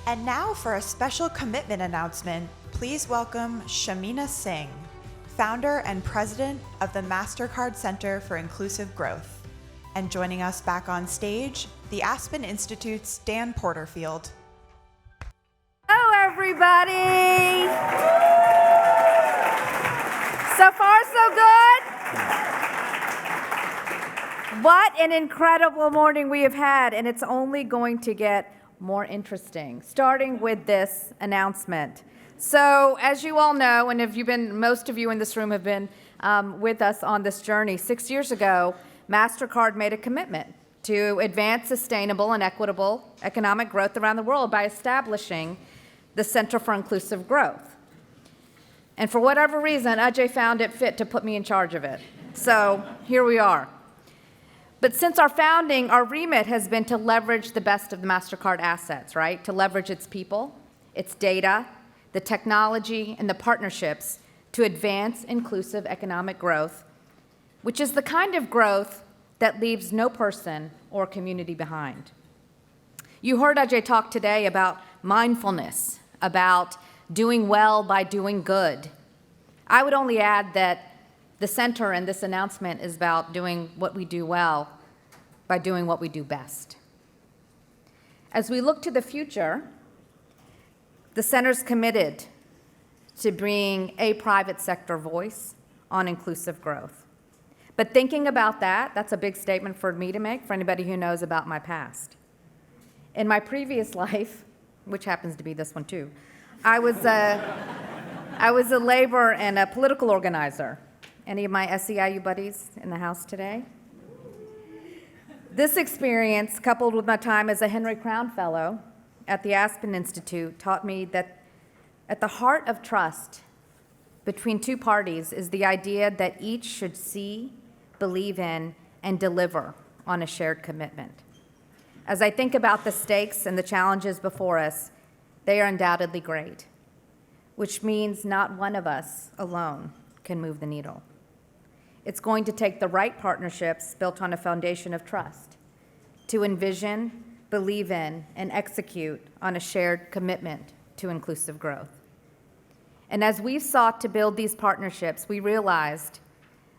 And now for a special commitment announcement, please welcome Shamina Singh, founder and president of the Mastercard Center for Inclusive Growth. And joining us back on stage, the Aspen Institute's Dan Porterfield. Hello, everybody. So far, so good. What an incredible morning we have had, and it's only going to get more interesting, starting with this announcement. So, as you all know, and most of you in this room have been with us on this journey, 6 years ago, Mastercard made a commitment to advance sustainable and equitable economic growth around the world by establishing the Center for Inclusive Growth. And for whatever reason, Ajay found it fit to put me in charge of it. So here we are. But since our founding, our remit has been to leverage the best of the Mastercard assets, right? To leverage its people, its data, the technology, and the partnerships to advance inclusive economic growth, which is the kind of growth that leaves no person or community behind. You heard Ajay talk today about mindfulness, about doing well by doing good. I would only add that the center in this announcement is about doing what we do well by doing what we do best. As we look to the future, the center's committed to bringing a private sector voice on inclusive growth. But thinking about that, that's a big statement for me to make, for anybody who knows about my past. In my previous life, which happens to be this one too, I was a labor and a political organizer. Any of my SEIU buddies in the house today? This experience, coupled with my time as a Henry Crown Fellow at the Aspen Institute, taught me that at the heart of trust between two parties is the idea that each should see, believe in, and deliver on a shared commitment. As I think about the stakes and the challenges before us, they are undoubtedly great, which means not one of us alone can move the needle. It's going to take the right partnerships built on a foundation of trust to envision, believe in, and execute on a shared commitment to inclusive growth. And as we've sought to build these partnerships, we realized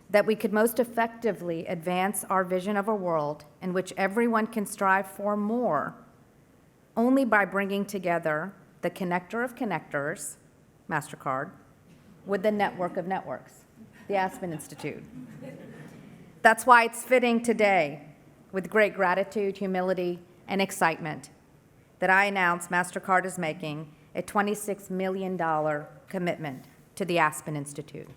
that we could most effectively advance our vision of a world in which everyone can strive for more only by bringing together the connector of connectors, Mastercard, with the network of networks, the Aspen Institute. That's why it's fitting today, with great gratitude, humility, and excitement, that I announce Mastercard is making a $26 million commitment to the Aspen Institute.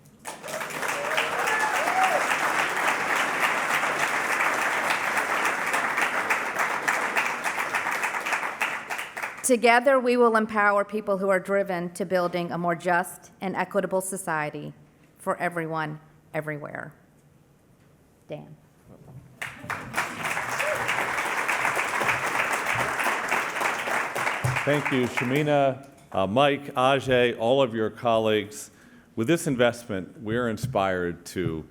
Together, we will empower people who are driven to building a more just and equitable society for everyone, everywhere. Dan. Thank you, Shamina, Mike, Ajay, all of your colleagues. With this investment, we're inspired to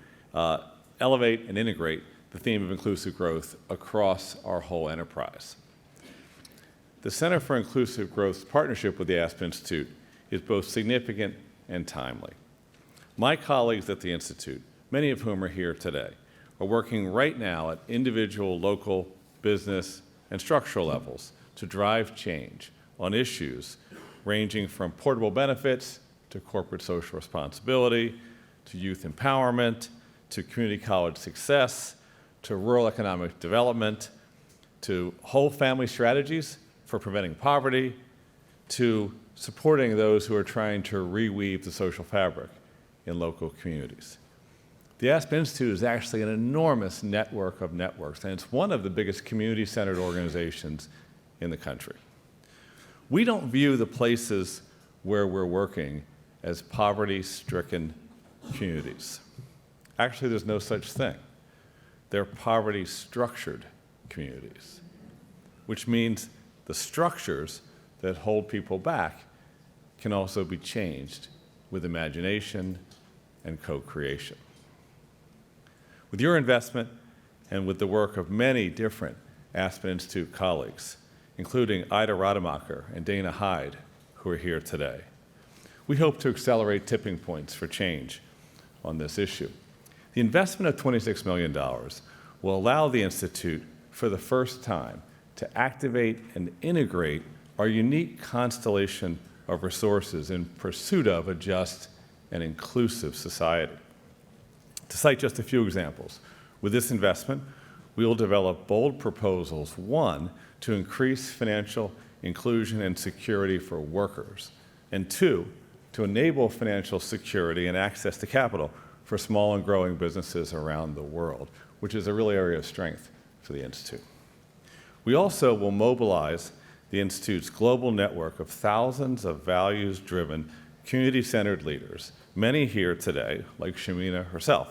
elevate and integrate the theme of inclusive growth across our whole enterprise. The Center for Inclusive Growth's partnership with the Aspen Institute is both significant and timely. My colleagues at the Institute, many of whom are here today, are working right now at individual, local, business, and structural levels to drive change on issues ranging from portable benefits to corporate social responsibility, to youth empowerment, to community college success, to rural economic development, to whole family strategies for preventing poverty, to supporting those who are trying to reweave the social fabric in local communities. The Aspen Institute is actually an enormous network of networks, and it's one of the biggest community-centered organizations in the country. We don't view the places where we're working as poverty-stricken communities. Actually, there's no such thing. They're poverty-structured communities, which means the structures that hold people back can also be changed with imagination and co-creation. With your investment and with the work of many different Aspen Institute colleagues, including Ida Rademacher and Dana Hyde, who are here today. We hope to accelerate tipping points for change on this issue. The investment of $26 million will allow the Institute, for the first time, to activate and integrate our unique constellation of resources in pursuit of a just and inclusive society. To cite just a few examples, with this investment, we will develop bold proposals, one, to increase financial inclusion and security for workers, and two, to enable financial security and access to capital for small and growing businesses around the world, which is a real area of strength for the Institute. We also will mobilize the Institute's global network of thousands of values-driven, community-centered leaders, many here today, like Shamina herself,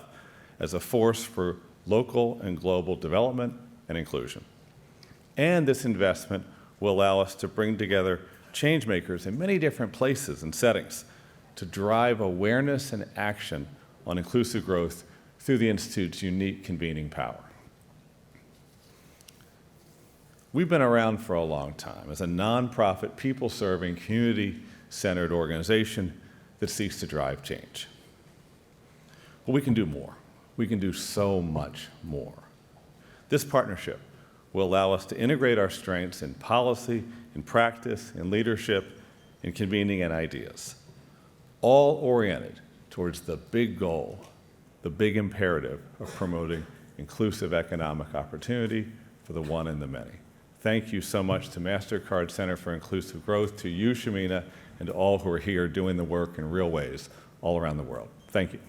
as a force for local and global development and inclusion. And this investment will allow us to bring together change makers in many different places and settings to drive awareness and action on inclusive growth through the Institute's unique convening power. We've been around for a long time as a nonprofit, people-serving, community-centered organization that seeks to drive change. But we can do more. We can do so much more. This partnership will allow us to integrate our strengths in policy, in practice, in leadership, in convening, and ideas, all oriented towards the big goal, the big imperative of promoting inclusive economic opportunity for the one and the many. Thank you so much to Mastercard Center for Inclusive Growth, to you, Shamina, and to all who are here doing the work in real ways all around the world. Thank you.